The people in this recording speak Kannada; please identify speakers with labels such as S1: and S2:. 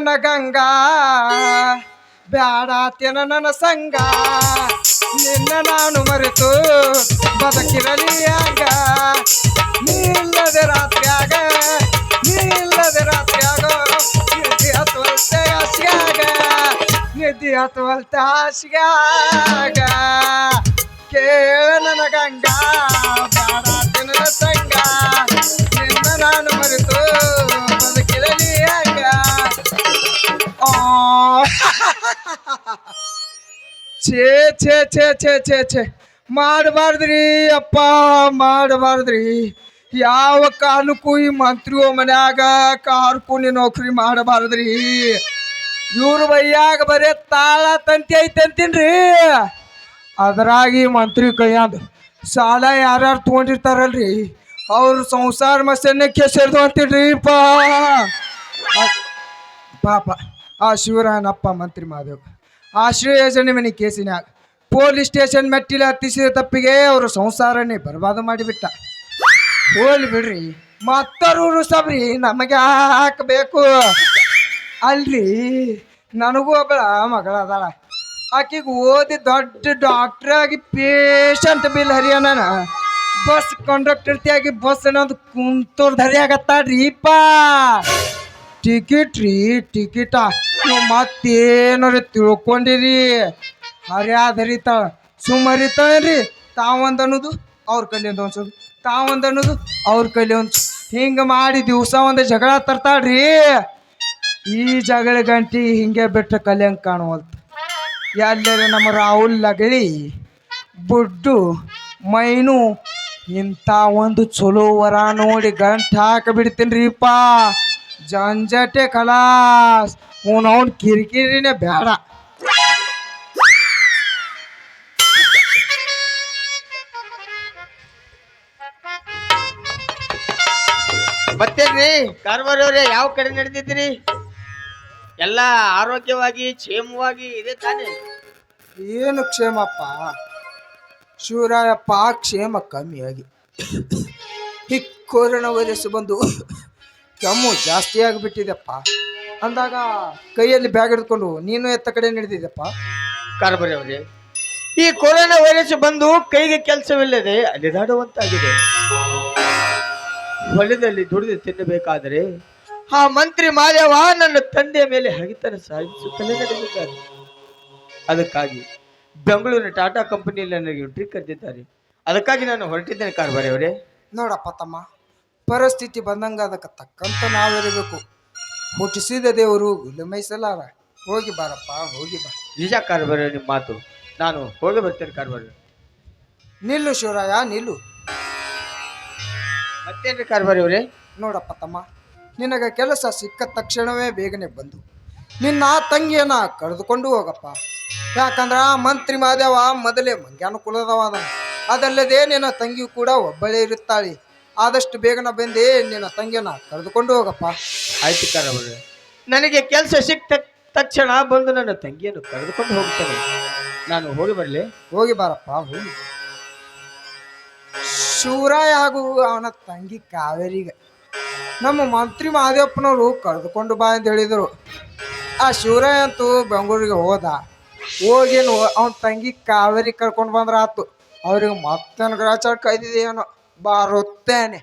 S1: ನನ್ನ ಗಂಗಾ ಬ್ಯಾಡಾತ್ಯನ ನನ್ನ ಸಂಗ ನಿನ್ನ ನಾನು ಮರೆತು ಬದುಕಿರಲಿ ಹಂಗ ನೀಲ್ಲದೆ ರಾತ್ರಿಯಾಗ ನೀಲ್ಲದೆ ರಾತ್ರಿಯಾಗ ನಿಧಿ ಹತ್ತುವಲ್ತೆ ಹಾಸಿಗ್ಯಾಗ ನಿಧಿ ಹತ್ತುವಲ್ತೆ ಹಾಸಿಗ್ಯಾಗ ಕೇಳ ನನ್ನ ಗಂಗಾ ಬ್ಯಾಡಾತ್ಯನ ನನ್ನ ಸಂಗ ನಿನ್ನ ನಾನು ಮರೆತು ಬದುಕಿರಲಿ ಹಂಗ ಛೇ ಛೇ ಛೇ ಛೇ ಛೇ ಛೇ ಮಾಡಬಾರ್ದ್ರಿ ಅಪ್ಪ ಮಾಡಬಾರ್ದ್ರಿ ಯಾವ ಕಾಲಕ್ಕೂ ಈ ಮಂತ್ರಿಯೋ ಮನ್ಯಾಗ ಕಾರ್ಕೂನಿ ನೌಕರಿ ಮಾಡಬಾರ್ದ್ರಿ ಇವ್ರ ಬೈಯಾಗ ಬರೇ ತಾಳ ತಂತಿ ಐತಂತೀನ್ರಿ ಅದ್ರಾಗಿ ಮಂತ್ರಿ ಕೈಯಾದ ಸಾಲ ಯಾರ್ಯಾರು ತೊಗೊಂಡಿರ್ತಾರಲ್ರಿ ಅವ್ರ ಸಂಸಾರ ಮಸನ್ನೆ ಕೆಸರ್ದು ಅಂತೀನ್ರಿ ಪಾಪ ಆ ಶಿವರಾಯನಪ್ಪ ಮಂತ್ರಿ ಮಾದೇವ್ ಆಶ್ರಯ ಯೋಜನೆ ಮನೆ ಕೇಸಿನಾಗ ಪೊಲೀಸ್ ಸ್ಟೇಷನ್ ಮೆಟ್ಟಿಲ ಹತ್ತಿಸಿದ ತಪ್ಪಿಗೆ ಅವರು ಸಂಸಾರನೇ ಬರ್ಬಾದು ಮಾಡಿಬಿಟ್ಟ ಹೋಲಿ ಬಿಡ್ರಿ ಮತ್ತರೂರು ಸಬ್ರಿ ನಮಗೆ ಹಾಕಬೇಕು ಅಲ್ರಿ ನನಗೂ ಒಬ್ಬಳ ಮಗಳ ಅದಾಳ ಆಕಿಗೆ ಓದಿ ದೊಡ್ಡ ಡಾಕ್ಟ್ರ್ ಆಗಿ ಪೇಷಂಟ್ ಬಿಲ್ ಹರಿಯಾನ ಬಸ್ ಕಂಡಕ್ಟರ್ತಿಯಾಗಿ ಬಸ್ ಅನ್ನೋದು ಕುಂತೋರ್ ಧರಿಯಾಗತ್ತಾಡ್ರಿಪ್ಪ ಟಿಕೆಟ್ ರೀ ಟಿಕೆಟ ನೀವು ಮತ್ತೇನಾರ ತಿಳ್ಕೊಂಡಿರಿ ಹರಿಯಾದರಿತಾಳ ಸುಮ್ಮರಿತಾಳ್ರಿ ತಾವೊಂದು ಅನ್ನೋದು ಅವ್ರ ಕೈಲಿಂದ ಅನ್ಸೋದು ತಾವೊಂದು ಅನ್ನೋದು ಅವ್ರ ಕೈಲಿ ಒಂದು ಹಿಂಗೆ ಮಾಡಿ ದಿವಸ ಒಂದು ಜಗಳ ತರ್ತಾಳ್ರಿ ಈ ಜಗಳ ಗಂಟಿ ಹಿಂಗೆ ಬಿಟ್ಟರೆ ಕಲಿಯಂಗೆ ಕಾಣುವಲ್ತು ಎಲ್ಲರೂ ನಮ್ಮ ರಾಹುಲ್ ಲಗಳಿ ಬುಡ್ಡು ಮೈನು ಇಂಥ ಒಂದು ಚಲೋ ವರ ನೋಡಿ ಗಂಟು ಹಾಕಿಬಿಡ್ತೀನಿ ರೀಪ್ಪ ಜಂಜಟೆ ಕಲಾಸ್ ಅವ್ನು ಕಿರಿಕಿರಿನೇ ಬೇಡ
S2: ಮತ್ತೇನ್ರಿ ಕಾರ್ಬಾರವ್ರೆ ಯಾವ ಕಡೆ ನಡೆದಿದ್ದೀರಿ ಎಲ್ಲ ಆರೋಗ್ಯವಾಗಿ ಕ್ಷೇಮವಾಗಿ ಇದೆ ತಾನೇ
S1: ಏನು ಕ್ಷೇಮಪ್ಪ ಶಿವರಾಯಪ್ಪ ಕ್ಷೇಮ ಕಮ್ಮಿಯಾಗಿ ಈ ಕೊರೋನಾ ವೈರಸ್ ಬಂದು ಕೆಮ್ಮು ಜಾಸ್ತಿ ಆಗಿಬಿಟ್ಟಿದೆಪ್ಪ ಅಂದಾಗ ಕೈಯಲ್ಲಿ ಬ್ಯಾಗ್ ಹಿಡ್ಕೊಂಡು ನೀನು ಎತ್ತ ಕಡೆ ನಡೆದಿದ್ದೆಪ್ಪ
S2: ಕಾರ್ಬಾರವ್ರೆ ಈ ಕೊರೋನಾ ವೈರಸ್ ಬಂದು ಕೈಗೆ ಕೆಲಸವಿಲ್ಲದೆ ಅಲಿದಾಡುವಂತಾಗಿದೆ ಹೊಲದಲ್ಲಿ ದುಡಿದು ತಿನ್ನಬೇಕಾದರೆ ಆ ಮಂತ್ರಿ ಮಾದೇವ ನನ್ನ ತಂದೆಯ ಮೇಲೆ ಹಗಿತನ ಸಾಧಿಸುತ್ತಲೇ ನಡೆದಿದ್ದಾರೆ ಅದಕ್ಕಾಗಿ ಬೆಂಗಳೂರಿನ ಟಾಟಾ ಕಂಪನಿಯಲ್ಲಿ ನನಗೆ ಎಂಟ್ರಿ ಕರೆದಿದ್ದಾರೆ ಅದಕ್ಕಾಗಿ ನಾನು ಹೊರಟಿದ್ದೇನೆ ಕಾರ್ಬಾರವರೇ
S1: ನೋಡಪ್ಪ ತಮ್ಮ ಪರಿಸ್ಥಿತಿ ಬಂದಂಗ ಅದಕ್ಕೆ ತಕ್ಕಂತ ನಾವಿರಬೇಕು ಹುಟ್ಟಿಸಿದ ದೇವರು ವಿಲಂಬಿಸಲಾರ ಹೋಗಿ ಬಾರಪ್ಪ ಹೋಗಿ ಬಾ
S2: ನಿಜ ಕಾರ್ಬಾರ ನಿಮ್ಮ ಮಾತು ನಾನು ಹೋಗಿ ಬರ್ತೇನೆ ಕಾರ್ಬಾರ
S1: ನಿಲ್ಲು ಶಿವರಾಯ ನಿಲ್ಲು
S2: ಮತ್ತೇನ್ರಿ ಕಾರ್ಬಾರವರೇ
S1: ನೋಡಪ್ಪ ತಮ್ಮ ನಿನಗೆ ಕೆಲಸ ಸಿಕ್ಕ ತಕ್ಷಣವೇ ಬೇಗನೆ ಬಂದು ನಿನ್ನ ತಂಗಿಯನ್ನ ಕರೆದುಕೊಂಡು ಹೋಗಪ್ಪ ಯಾಕಂದ್ರೆ ಆ ಮಂತ್ರಿ ಮಾದೇವ ಮೊದಲೇ ಮಂಗ್ಯಾನು ಕುಲದವ ಅದಲ್ಲದೆ ನಿನ್ನ ತಂಗಿಯು ಕೂಡ ಒಬ್ಬಳೇ ಇರುತ್ತಾಳೆ ಆದಷ್ಟು ಬೇಗನೆ ಬಂದೇ ನಿನ್ನ ತಂಗಿಯನ್ನ ಕರೆದುಕೊಂಡು ಹೋಗಪ್ಪ
S2: ಆಯ್ತು ಕಾರ್ಬಾರ ನನಗೆ ಕೆಲಸ ಸಿಕ್ಕ ತಕ್ಷಣ ಬಂದು ನನ್ನ ತಂಗಿಯನ್ನು ಕರೆದುಕೊಂಡು ಹೋಗ್ತೇನೆ ನಾನು ಹೋಗಿ ಬರಲಿ
S1: ಹೋಗಿ ಬಾರಪ್ಪ ಹೋಗಿ ಶಿವರಾಯ ಹಾಗೂ ಅವನ ತಂಗಿ ಕಾವೇರಿಗೆ ನಮ್ಮ ಮಂತ್ರಿ ಮಹಾದೇವಪ್ಪನವರು ಕರೆದುಕೊಂಡು ಬಾ ಅಂತ ಹೇಳಿದರು ಆ ಶಿವರಾಯ ಅಂತೂ ಬೆಂಗಳೂರಿಗೆ ಹೋದ ಹೋಗೇನು ಅವನ ತಂಗಿ ಕಾವೇರಿ ಕರ್ಕೊಂಡು ಬಂದ್ರೆ ಆತು ಅವ್ರಿಗೆ ಮತ್ತೇನು ಗ್ರಾಚಾರ ಕೈದಿದೆಯೇನೋ ಬಾರುತ್ತೇನೆ